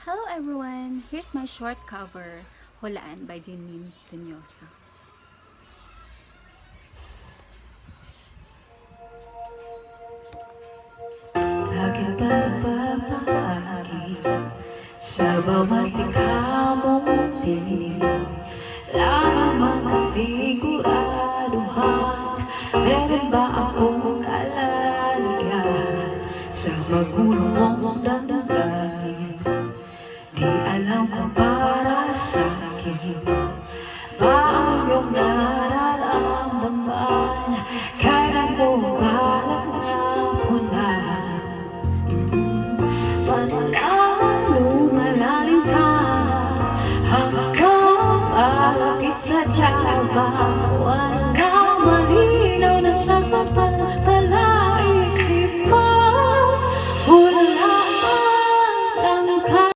Hello everyone! Here's my short cover, Hulaan by Janine Tenyoso. Bakit ba napapaagi sa bawat likha mong tinig? Lamang kasiguraduhan, meron ba akong kalalagyan sa magulo mong damdamin? Di alam kung para sa'kin ba ang iyong nararamdaman? Kailan mo balak na punan? Panalo malalim ka na hanggang malapit sa tiyaga.